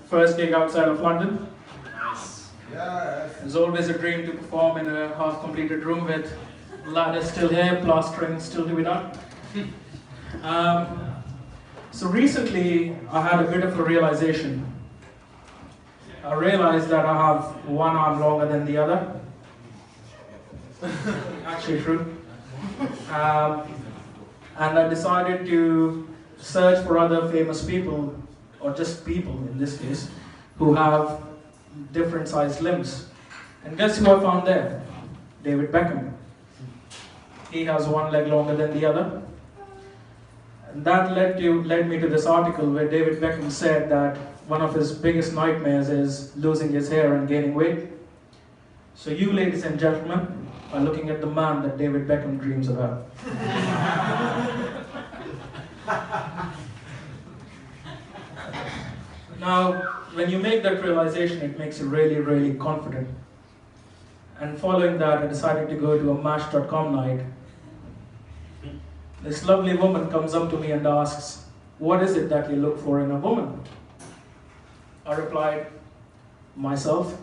first gig outside of London. Nice. Yes. It was always a dream to perform in a half-completed room with ladders still here, plastering still to be done. So recently, I had a bit of a realization. I realized that I have one arm longer than the other. Actually true. And I decided to search for other famous people, or just people in this case, who have different sized limbs. And guess who I found there? David Beckham. He has one leg longer than the other. And that led me to this article where David Beckham said that one of his biggest nightmares is losing his hair and gaining weight. So you, ladies and gentlemen, are looking at the man that David Beckham dreams about. Now, when you make that realization, it makes you really, really confident. And following that, I decided to go to a Match.com night. This lovely woman comes up to me and asks, "What is it that you look for in a woman?" I replied, "Myself."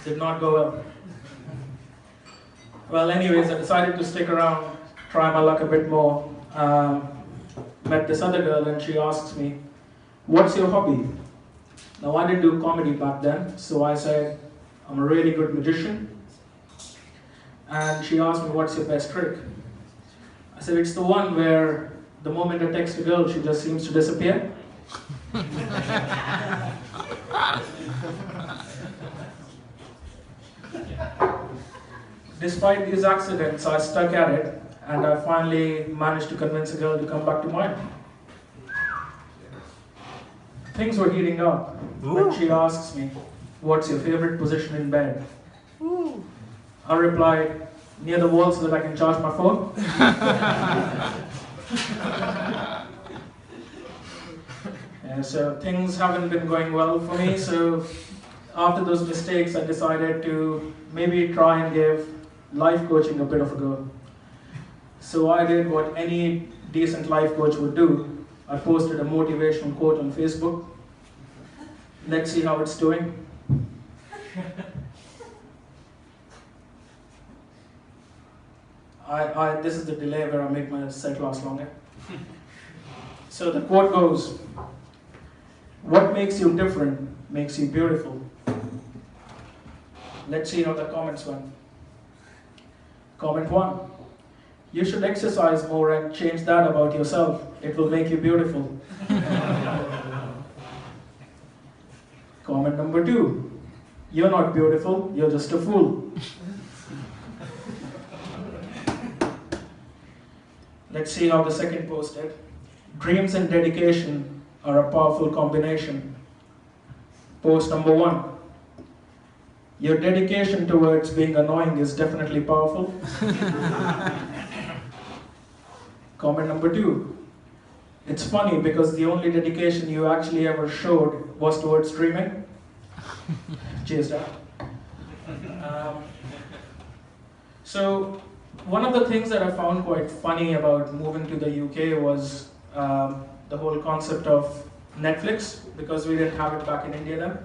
Did not go well. Well, anyways, I decided to stick around, try my luck a bit more. Met this other girl and she asks me, "What's your hobby?" Now, I didn't do comedy back then, so I said, "I'm a really good magician." And she asked me, "What's your best trick?" I said, "It's the one where the moment I text a girl, she just seems to disappear." Despite these accidents, I stuck at it, and I finally managed to convince a girl to come back to mine. Things were heating up when she asks me, "What's your favorite position in bed?" I replied, "Near the wall so that I can charge my phone." Yeah, so things haven't been going well for me, so after those mistakes I decided to maybe try and give life coaching a bit of a go. So I did what any decent life coach would do. I posted a motivational quote on Facebook. Let's see how it's doing. This is the delay where I make my set last longer. So the quote goes, "What makes you different makes you beautiful." Let's see how the comments went. Comment 1. "You should exercise more and change that about yourself. It will make you beautiful." Comment number 2. "You're not beautiful, you're just a fool." Let's see how the second post did. "Dreams and dedication are a powerful combination." Post number 1. "Your dedication towards being annoying is definitely powerful." Comment number 2. "It's funny because the only dedication you actually ever showed was towards dreaming." Cheers, Dad. So, one of the things that I found quite funny about moving to the UK was the whole concept of Netflix, because we didn't have it back in India then.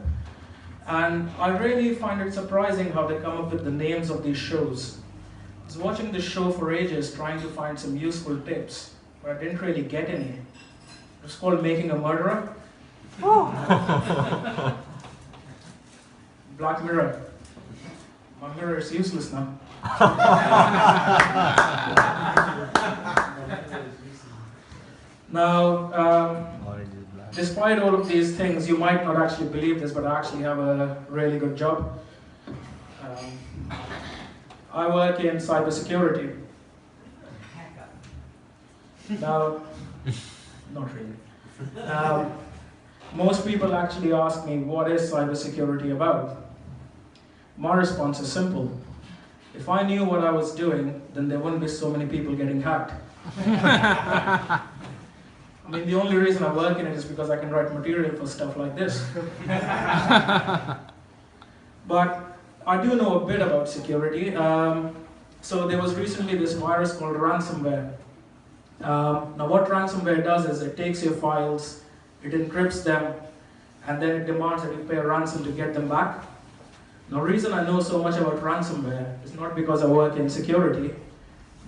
And I really find it surprising how they come up with the names of these shows. I was watching this show for ages trying to find some useful tips, but I didn't really get any. It was called Making a Murderer. Black Mirror. My mirror is useless now. Now, despite all of these things, you might not actually believe this, but I actually have a really good job. I work in cybersecurity. Now, not really. Most people actually ask me, what is cybersecurity about? My response is simple. If I knew what I was doing, then there wouldn't be so many people getting hacked. I mean, the only reason I work in it is because I can write material for stuff like this. But I do know a bit about security. So there was recently this virus called ransomware. Now what ransomware does is it takes your files, it encrypts them, and then it demands that you pay a ransom to get them back. Now the reason I know so much about ransomware is not because I work in security,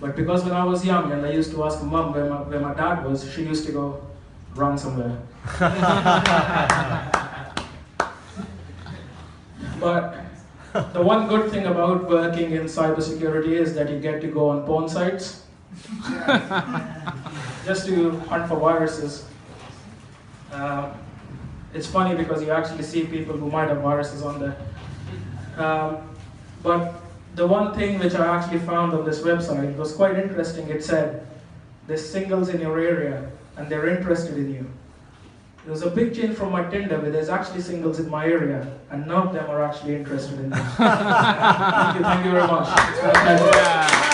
but because when I was young and I used to ask mom where my dad was, she used to go, ransomware. But the one good thing about working in cybersecurity is that you get to go on porn sites just to hunt for viruses. It's funny because you actually see people who might have viruses on there. But the one thing which I actually found on this website was quite interesting. It said, there's singles in your area and they're interested in you. There was a big change from my Tinder where there's actually singles in my area and none of them are actually interested in me. Thank you very much. It's been a pleasure.